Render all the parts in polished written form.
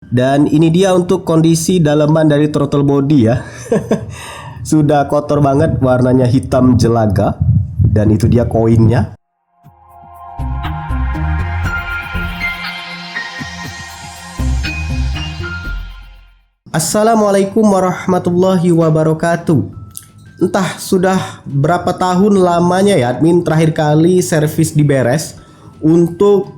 Dan ini dia untuk kondisi daleman dari throttle body ya. Sudah kotor banget, warnanya hitam jelaga. Dan itu dia koinnya. Assalamualaikum warahmatullahi wabarakatuh. Entah sudah berapa tahun lamanya ya admin terakhir kali servis di beres untuk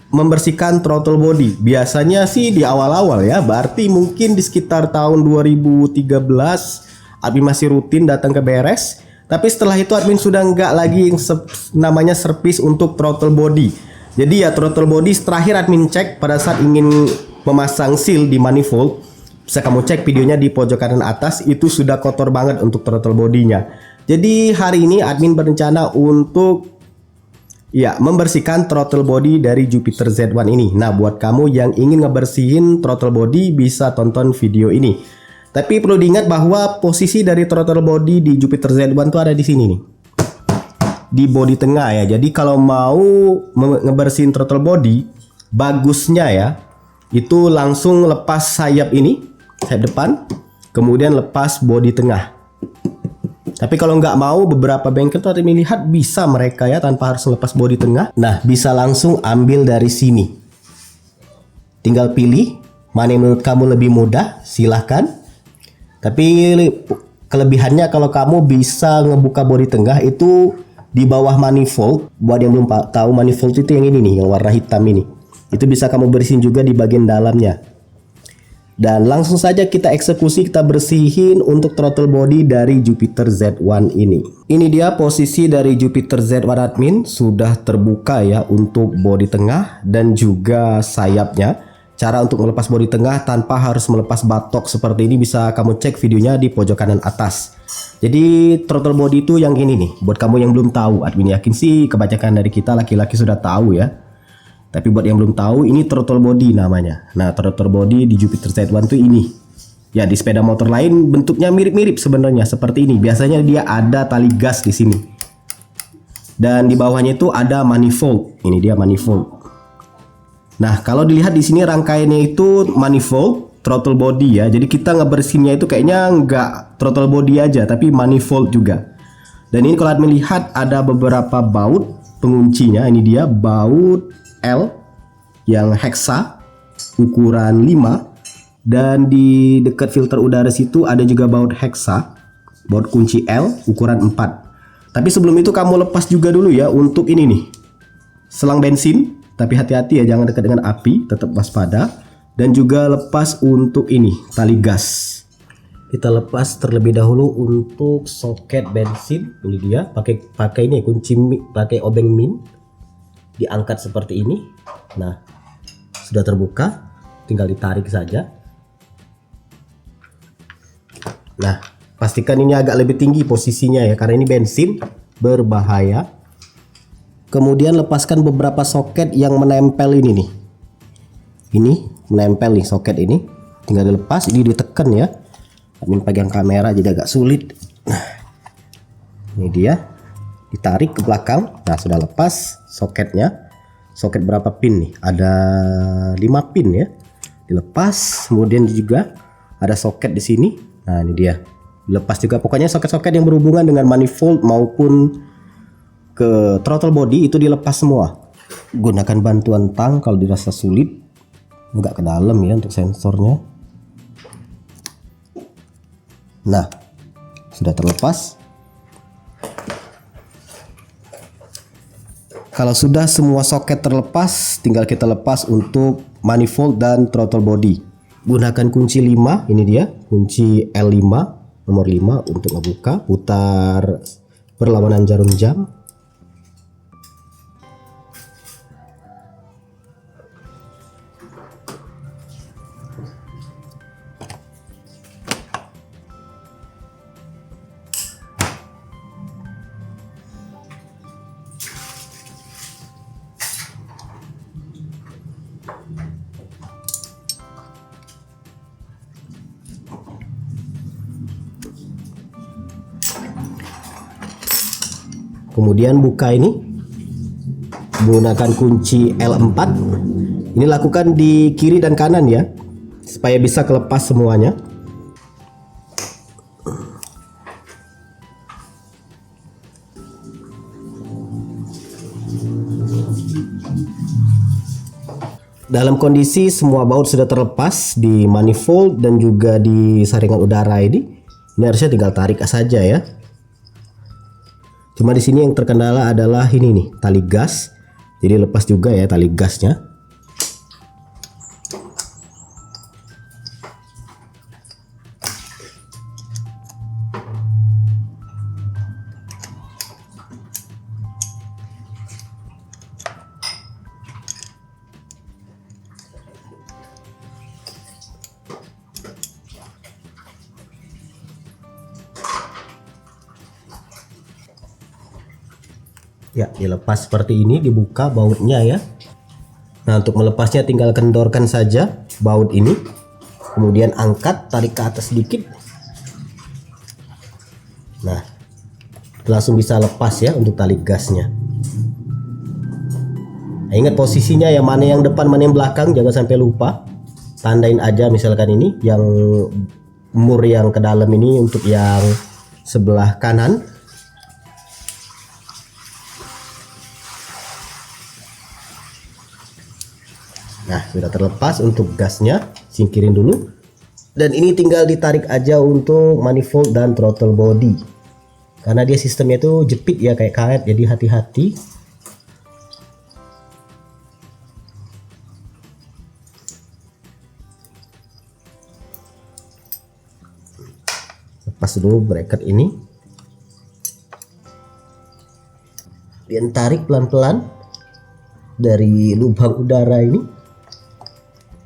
membersihkan throttle body. Biasanya sih di awal-awal ya, berarti mungkin di sekitar tahun 2013 admin masih rutin datang ke beres. Tapi setelah itu admin sudah nggak lagi yang namanya servis untuk throttle body. Jadi ya throttle body terakhir admin cek pada saat ingin memasang seal di manifold. Bisa kamu cek videonya di pojok kanan atas, itu sudah kotor banget untuk throttle bodinya. Jadi hari ini admin berencana untuk membersihkan throttle body dari Jupiter Z1 ini. Nah, buat kamu yang ingin ngebersihin throttle body bisa tonton video ini. Tapi perlu diingat bahwa posisi dari throttle body di Jupiter Z1 tuh ada di sini nih. Di body tengah ya. Jadi kalau mau ngebersihin throttle body, bagusnya ya itu langsung lepas sayap ini, sayap depan, kemudian lepas bodi tengah. Tapi kalau nggak mau, beberapa bengkel tuh admin lihat bisa mereka ya tanpa harus lepas bodi tengah. Nah, bisa langsung ambil dari sini. Tinggal pilih mana yang menurut kamu lebih mudah, silahkan. Tapi kelebihannya kalau kamu bisa ngebuka bodi tengah itu di bawah manifold. Buat yang belum tahu, manifold itu yang ini nih, yang warna hitam ini. Itu bisa kamu bersihin juga di bagian dalamnya. Dan langsung saja kita eksekusi, kita bersihin untuk throttle body dari Jupiter Z1 ini. Ini dia posisi dari Jupiter Z1 admin, sudah terbuka ya untuk bodi tengah dan juga sayapnya. Cara untuk melepas bodi tengah tanpa harus melepas batok seperti ini bisa kamu cek videonya di pojok kanan atas. Jadi throttle body itu yang ini nih, buat kamu yang belum tahu, admin yakin sih kebanyakan dari kita laki-laki sudah tahu ya. Tapi buat yang belum tahu, ini throttle body namanya. Nah, throttle body di Jupiter Z1 tuh ini. Ya, di sepeda motor lain bentuknya mirip-mirip sebenarnya seperti ini. Biasanya dia ada tali gas di sini. Dan di bawahnya itu ada manifold. Ini dia manifold. Nah, kalau dilihat di sini rangkaiannya itu manifold, throttle body ya. Jadi kita ngebersihinnya itu kayaknya nggak throttle body aja, tapi manifold juga. Dan ini kalau admin lihat ada beberapa baut penguncinya. Ini dia baut L yang hexa ukuran 5, dan di dekat filter udara situ ada juga baut hexa, baut kunci L ukuran 4. Tapi sebelum itu kamu lepas juga dulu ya untuk ini nih, selang bensin. Tapi hati-hati ya, jangan dekat dengan api, tetap waspada. Dan juga lepas untuk ini, tali gas. Kita lepas terlebih dahulu untuk soket bensin. Ini dia, pakai ini kunci, pakai obeng min. Diangkat seperti ini. Nah, sudah terbuka, tinggal ditarik saja. Nah, pastikan ini agak lebih tinggi posisinya ya, karena ini bensin berbahaya. Kemudian lepaskan beberapa soket yang menempel ini nih. Ini menempel nih soket ini, tinggal dilepas. Ini ditekan ya. Admin pegang kamera jadi agak sulit. Nah, ini dia, ditarik ke belakang. Nah, sudah lepas soketnya. Soket berapa pin nih? Ada 5 pin ya. Dilepas. Kemudian juga ada soket di sini. Nah, ini dia. Dilepas juga. Pokoknya soket-soket yang berhubungan dengan manifold maupun ke throttle body itu dilepas semua. Gunakan bantuan tang kalau dirasa sulit. Enggak ke dalam ya untuk sensornya. Nah, sudah terlepas. Kalau sudah semua soket terlepas, tinggal kita lepas untuk manifold dan throttle body. Gunakan kunci 5, ini dia, kunci L5, nomor 5 untuk ngebuka. Putar perlawanan jarum jam. Kemudian buka ini menggunakan kunci L4. Ini lakukan di kiri dan kanan ya. supaya bisa kelepas semuanya. Dalam kondisi semua baut sudah terlepas di manifold dan juga di saringan udara ini harusnya tinggal tarik saja ya. Cuma di sini yang terkendala adalah ini nih, tali gas. Jadi lepas juga ya tali gasnya. Ya, dilepas seperti ini, dibuka bautnya ya. Nah, untuk melepasnya tinggal kendorkan saja baut ini. Kemudian angkat, tarik ke atas sedikit. Nah, langsung bisa lepas ya untuk tali gasnya. Nah, ingat posisinya ya, mana yang depan, mana yang belakang, jangan sampai lupa. Tandain aja misalkan ini yang mur yang ke dalam ini untuk yang sebelah kanan. Nah, sudah terlepas untuk gasnya, singkirin dulu. Dan ini tinggal ditarik aja untuk manifold dan throttle body. Karena dia sistemnya itu jepit ya kayak karet, jadi hati-hati. Lepas dulu bracket ini. Dan tarik pelan-pelan dari lubang udara ini.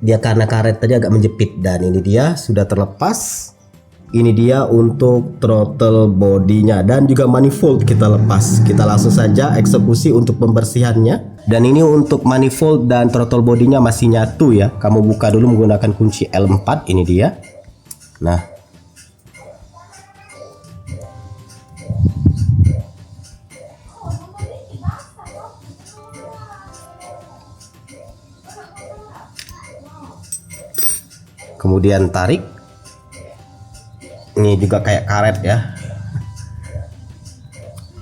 Dia karena karet tadi agak menjepit, dan ini dia sudah terlepas. Ini dia untuk throttle bodinya dan juga manifold kita lepas. Kita langsung saja eksekusi untuk pembersihannya. Dan ini untuk manifold dan throttle bodinya masih nyatu ya. Kamu buka dulu menggunakan kunci L4, ini dia. Nah, kemudian tarik. Ini juga kayak karet ya.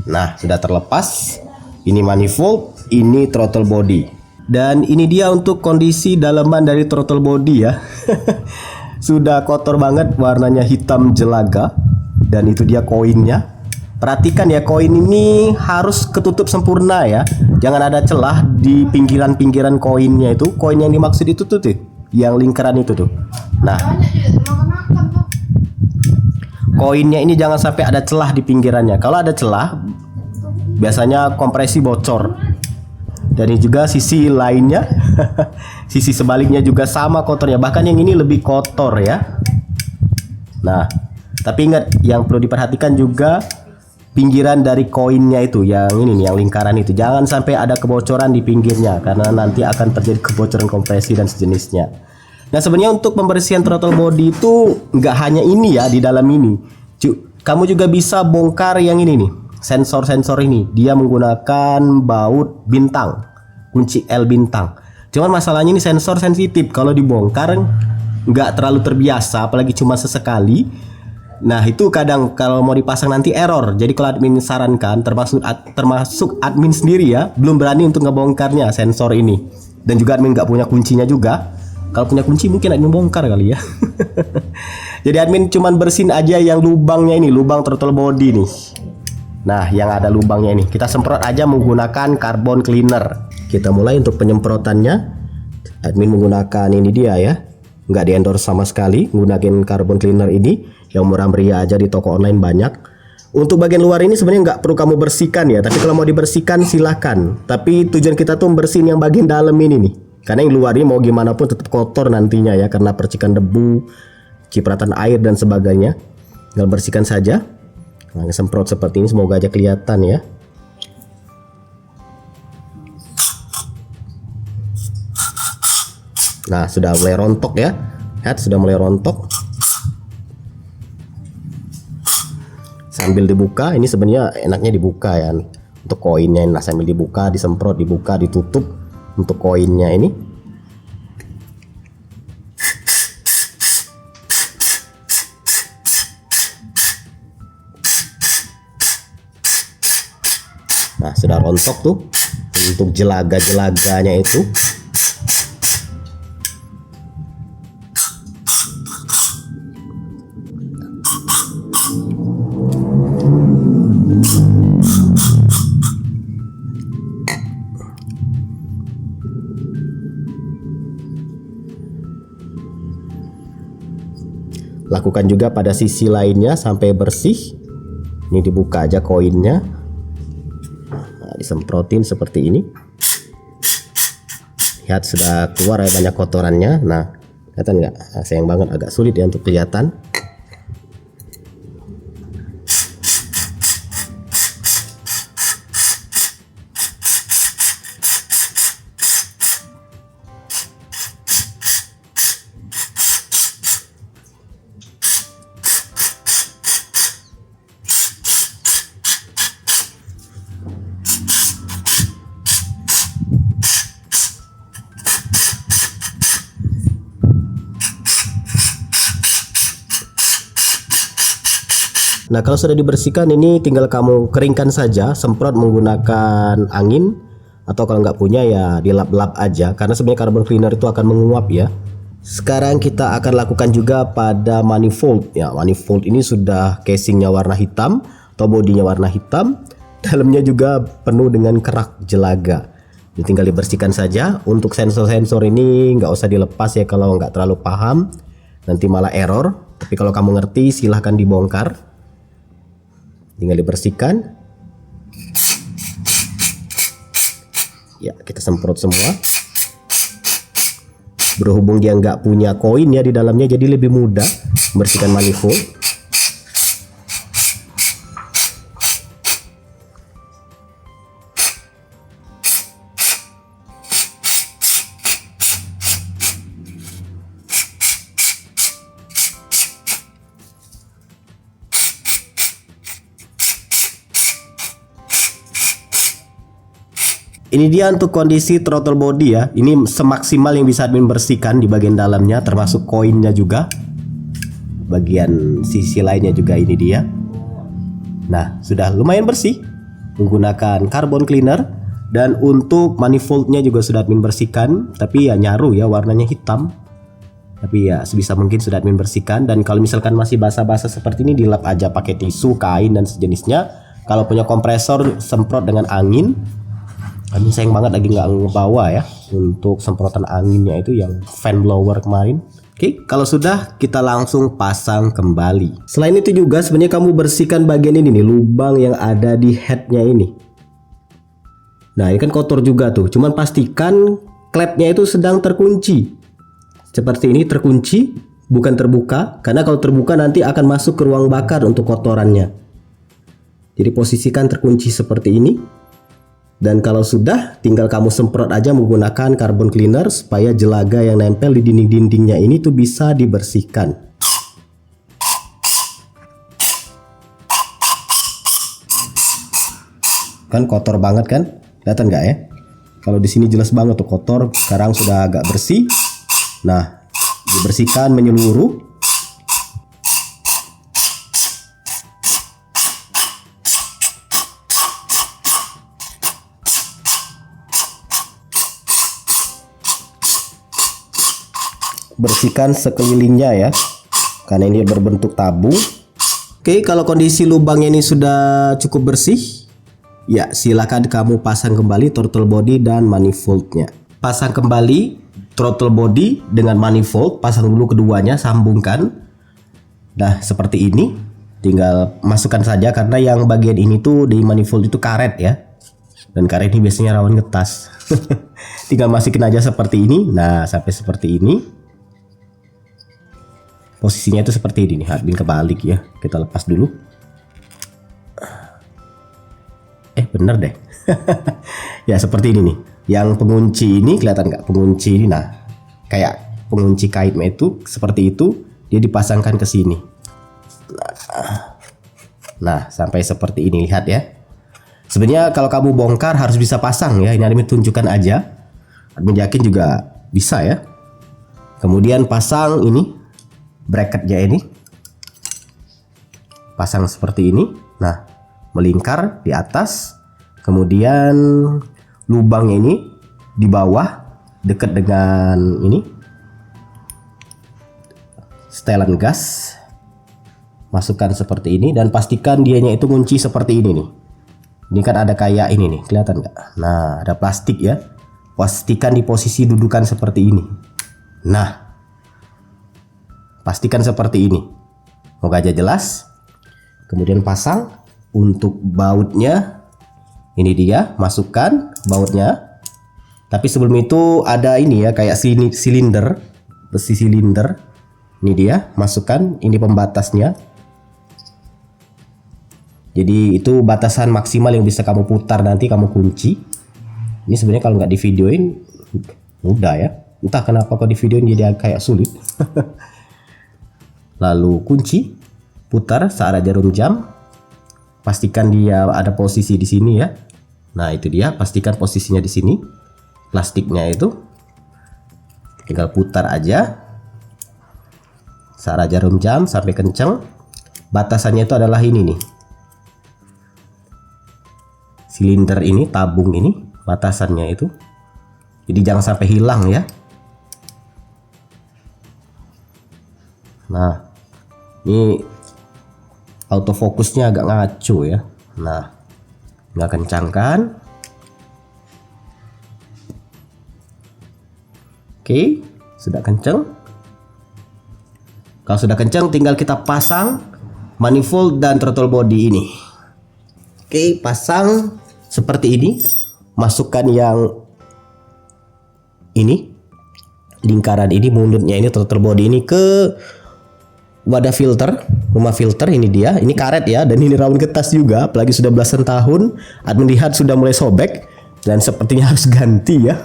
Nah, sudah terlepas. Ini manifold, ini throttle body. Dan ini dia untuk kondisi dalaman dari throttle body ya. Sudah kotor banget, warnanya hitam jelaga. Dan itu dia koinnya. Perhatikan ya, koin ini harus ketutup sempurna ya. Jangan ada celah di pinggiran-pinggiran koinnya itu. Koin yang dimaksud itu tuh, yang lingkaran itu tuh. Nah, koinnya ini jangan sampai ada celah di pinggirannya. Kalau ada celah, biasanya kompresi bocor. Dan ini juga sisi lainnya, sisi sebaliknya juga sama kotornya. Bahkan yang ini lebih kotor ya. Nah, tapi ingat, yang perlu diperhatikan juga pinggiran dari koinnya itu, yang ini nih, yang lingkaran itu. Jangan sampai ada kebocoran di pinggirnya, karena nanti akan terjadi kebocoran kompresi dan sejenisnya. Nah, sebenarnya untuk pembersihan throttle body itu nggak hanya ini ya di dalam ini. Kamu juga bisa bongkar yang ini nih, sensor-sensor ini. Dia menggunakan baut bintang, kunci L bintang. Cuman masalahnya ini sensor sensitif. Kalau dibongkar nggak terlalu terbiasa, apalagi cuma sesekali. Nah, itu kadang kalau mau dipasang nanti error. Jadi kalau admin sarankan, termasuk admin sendiri ya, belum berani untuk ngebongkarnya sensor ini. Dan juga admin nggak punya kuncinya juga. Kalau punya kunci mungkin admin bongkar kali ya. Jadi admin cuman bersihin aja yang lubangnya ini, lubang throttle body nih. Nah, yang ada lubangnya ini kita semprot aja menggunakan carbon cleaner. Kita mulai untuk penyemprotannya. Admin menggunakan ini dia ya, nggak di endorse sama sekali, menggunakan carbon cleaner ini yang murah meriah aja di toko online banyak. Untuk bagian luar ini sebenarnya nggak perlu kamu bersihkan ya, tapi kalau mau dibersihkan silahkan. Tapi tujuan kita tuh bersihin yang bagian dalam ini nih. Karena yang luar ini mau gimana pun tetap kotor nantinya ya, karena percikan debu, cipratan air dan sebagainya. Tinggal bersihkan saja. Nah, semprot seperti ini, semoga aja kelihatan ya. Nah, sudah mulai rontok ya. Lihat, sudah mulai rontok. Sambil dibuka, ini sebenarnya enaknya dibuka ya untuk koinnya. Nah, sambil dibuka, disemprot, dibuka, ditutup untuk koinnya ini. sudah rontok tuh untuk jelaga-jelaganya itu. Lakukan juga pada sisi lainnya sampai bersih. Ini dibuka aja koinnya. Nah, disemprotin seperti ini. Lihat sudah keluar ya banyak kotorannya. Nah, kelihatan nggak? Nah, sayang banget agak sulit ya untuk kelihatan. Nah, kalau sudah dibersihkan ini tinggal kamu keringkan saja, semprot menggunakan angin, atau kalau nggak punya ya dilap-lap aja, karena sebenarnya carbon cleaner itu akan menguap ya. Sekarang kita akan lakukan juga pada manifold ya. Manifold ini sudah casingnya warna hitam atau bodinya warna hitam, dalamnya juga penuh dengan kerak jelaga. Ini tinggal dibersihkan saja. Untuk sensor-sensor ini nggak usah dilepas ya kalau nggak terlalu paham, nanti malah error. Tapi kalau kamu ngerti silahkan dibongkar. Tinggal dibersihkan. Ya, kita semprot semua. Berhubung dia nggak punya koin ya di dalamnya, jadi lebih mudah membersihkan manifold. Ini dia untuk kondisi throttle body ya. Ini semaksimal yang bisa admin bersihkan di bagian dalamnya, termasuk koinnya juga. Bagian sisi lainnya juga ini dia. Nah, sudah lumayan bersih menggunakan carbon cleaner. Dan untuk manifoldnya juga sudah admin bersihkan, tapi ya nyaru ya, warnanya hitam. Tapi ya sebisa mungkin sudah admin bersihkan. Dan kalau misalkan masih basah-basah seperti ini, dilap aja pakai tisu, kain dan sejenisnya. Kalau punya kompresor, semprot dengan angin. Aduh, sayang banget lagi nggak ngebawa ya untuk semprotan anginnya itu yang fan blower kemarin. Oke, kalau sudah kita langsung pasang kembali. Selain itu juga sebenarnya kamu bersihkan bagian ini nih, lubang yang ada di headnya ini. Nah, ini kan kotor juga tuh. Cuman pastikan klepnya itu sedang terkunci. Seperti ini, terkunci, bukan terbuka. Karena kalau terbuka nanti akan masuk ke ruang bakar untuk kotorannya. Jadi posisikan terkunci seperti ini. Dan kalau sudah, tinggal kamu semprot aja menggunakan carbon cleaner supaya jelaga yang nempel di dinding-dindingnya ini tuh bisa dibersihkan. Kan kotor banget kan? Kelihatan nggak ya? Kalau di sini jelas banget tuh kotor. Sekarang sudah agak bersih. Nah, dibersihkan menyeluruh. Bersihkan sekelilingnya ya, karena ini berbentuk tabu. Oke, kalau kondisi lubangnya ini sudah cukup bersih, ya silakan kamu pasang kembali throttle body dan manifoldnya. Pasang kembali throttle body dengan manifold, pasang dulu keduanya, sambungkan. Nah, seperti ini. Tinggal masukkan saja, karena yang bagian ini tuh di manifold itu karet ya. Dan karet ini biasanya rawan ngetas. Tinggal masukin aja seperti ini. Nah, sampai seperti ini. Posisinya itu seperti ini nih, admin kebalik ya. Kita lepas dulu. Bener deh. Ya seperti ini nih. Yang pengunci ini kelihatan nggak? Pengunci ini, nah kayak pengunci kaitnya itu seperti itu. Dia dipasangkan ke sini. Nah sampai seperti ini, lihat ya. Sebenarnya kalau kamu bongkar harus bisa pasang ya. Ini admin tunjukkan aja. Admin yakin juga bisa ya. Kemudian pasang ini bracketnya ini, pasang seperti ini. Nah, melingkar di atas. Kemudian lubang ini di bawah dekat dengan ini setelan gas. Masukkan seperti ini dan pastikan dianya itu kunci seperti ini nih. Ini kan ada kayak ini nih, kelihatan nggak? Nah, ada plastik ya. Pastikan di posisi dudukan seperti ini. Nah, pastikan seperti ini. Moga aja jelas. Kemudian pasang untuk bautnya. Ini dia, masukkan bautnya. Tapi sebelum itu ada ini ya, kayak silinder, besi silinder. Ini dia, masukkan. Ini pembatasnya. Jadi itu batasan maksimal yang bisa kamu putar, nanti kamu kunci. Ini sebenarnya kalau nggak di videoin mudah ya. Entah kenapa kok di videoin jadi kayak sulit. Lalu kunci, putar searah jarum jam. Pastikan dia ada posisi di sini ya. Nah itu dia, pastikan posisinya di sini. Plastiknya itu tinggal putar aja searah jarum jam sampai kenceng. Batasannya itu adalah ini nih. Silinder ini, tabung ini, batasannya itu. Jadi jangan sampai hilang ya. Nah, ini autofokusnya agak ngaco ya. Nah, nggak kencangkan. Oke, sudah kenceng. Kalau sudah kenceng, tinggal kita pasang manifold dan throttle body ini. Oke, pasang seperti ini. Masukkan yang ini, lingkaran ini, mulutnya ini, throttle body ini ke wadah filter, rumah filter. Ini dia, ini karet ya, dan ini raun kertas juga. Apalagi sudah belasan tahun, admin lihat sudah mulai sobek dan sepertinya harus ganti ya.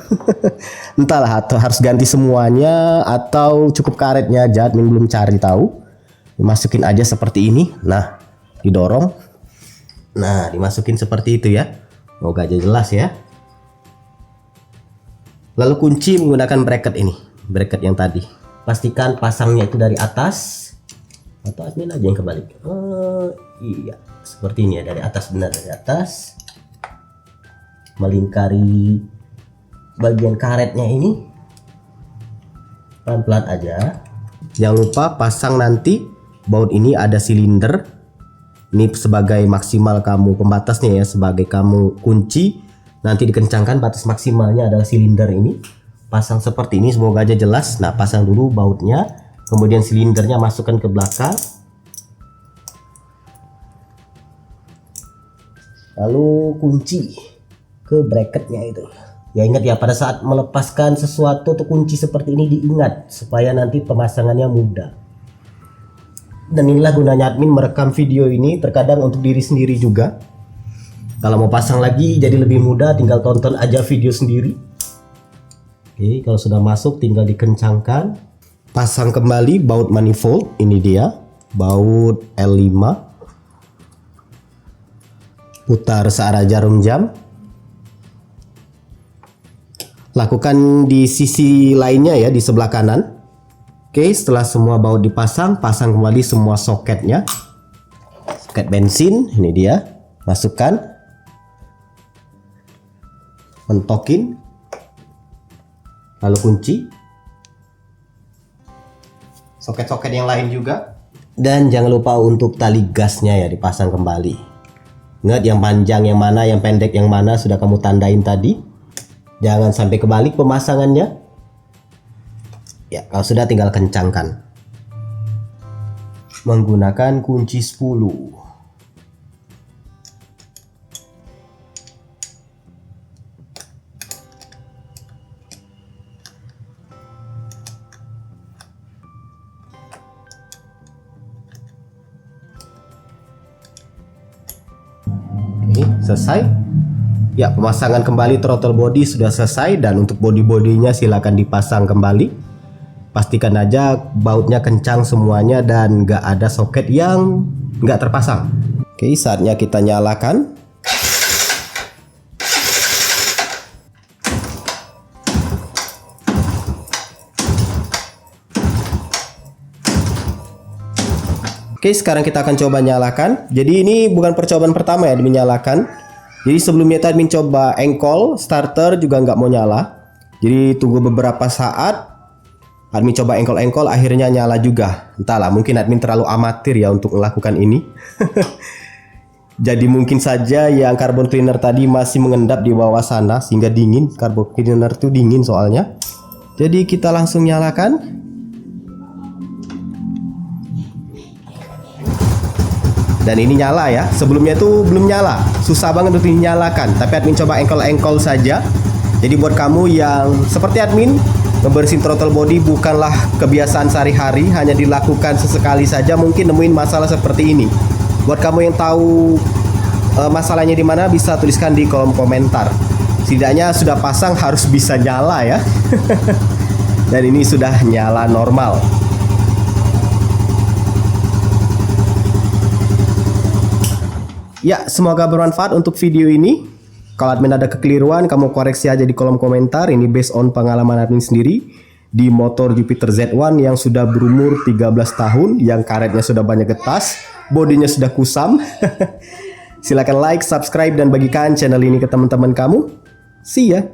Entahlah, atau harus ganti semuanya atau cukup karetnya aja, admin belum cari tahu. Dimasukin aja seperti ini. Nah, didorong. Nah, dimasukin seperti itu ya. Moga aja jelas ya. Lalu kunci menggunakan bracket ini, bracket yang tadi. Pastikan pasangnya itu dari atas. Atau admin aja yang kebalik. Iya, seperti ini ya, dari atas, benar dari atas. Melingkari bagian karetnya ini. Pelan-pelan aja. Jangan lupa pasang nanti baut ini ada silinder. Ini sebagai maksimal kamu pembatasnya ya, sebagai kamu kunci. Nanti dikencangkan, batas maksimalnya adalah silinder ini. Pasang seperti ini, semoga aja jelas. Nah, pasang dulu bautnya, kemudian silindernya masukkan ke belakang. Lalu kunci ke bracketnya itu. Ya ingat ya, pada saat melepaskan sesuatu atau kunci seperti ini diingat supaya nanti pemasangannya mudah. Dan inilah gunanya admin merekam video ini, terkadang untuk diri sendiri juga. Kalau mau pasang lagi jadi lebih mudah, tinggal tonton aja video sendiri. Oke, kalau sudah masuk tinggal dikencangkan. Pasang kembali baut manifold, ini dia, baut L5. Putar searah jarum jam. Lakukan di sisi lainnya ya, di sebelah kanan. Oke, setelah semua baut dipasang, pasang kembali semua soketnya. Soket bensin, ini dia. Masukkan. Mentokin. Lalu kunci. Soket-soket yang lain juga. Dan jangan lupa untuk tali gasnya ya, dipasang kembali. Ingat yang panjang yang mana, yang pendek yang mana, sudah kamu tandain tadi. Jangan sampai kebalik pemasangannya. Ya, kalau sudah tinggal kencangkan. Menggunakan kunci 10. Oke, selesai. Ya, pemasangan kembali throttle body sudah selesai, dan untuk body-bodinya silakan dipasang kembali. Pastikan aja bautnya kencang semuanya dan nggak ada soket yang nggak terpasang. Oke, saatnya kita nyalakan. Oke, sekarang kita akan coba nyalakan. Jadi ini bukan percobaan pertama ya dinyalakan. Jadi sebelumnya itu admin coba engkol starter juga nggak mau nyala. Jadi tunggu beberapa saat, admin coba engkol-engkol akhirnya nyala juga. Entahlah, mungkin admin terlalu amatir ya untuk melakukan ini. Jadi mungkin saja yang carbon cleaner tadi masih mengendap di bawah sana sehingga dingin. Carbon cleaner itu dingin soalnya. Jadi kita langsung nyalakan. Dan ini nyala ya. Sebelumnya itu belum nyala. Susah banget untuk dinyalakan. Tapi admin coba engkol-engkol saja. Jadi buat kamu yang seperti admin, membersihin throttle body bukanlah kebiasaan sehari-hari, hanya dilakukan sesekali saja, mungkin nemuin masalah seperti ini. Buat kamu yang tahu masalahnya di mana, bisa tuliskan di kolom komentar. Setidaknya sudah pasang harus bisa nyala ya. Dan ini sudah nyala normal. Ya, semoga bermanfaat untuk video ini. Kalau admin ada kekeliruan, kamu koreksi aja di kolom komentar. Ini based on pengalaman admin sendiri di motor Jupiter Z1 yang sudah berumur 13 tahun, yang karetnya sudah banyak getas, bodinya sudah kusam. Silakan like, subscribe, dan bagikan channel ini ke teman-teman kamu. See ya!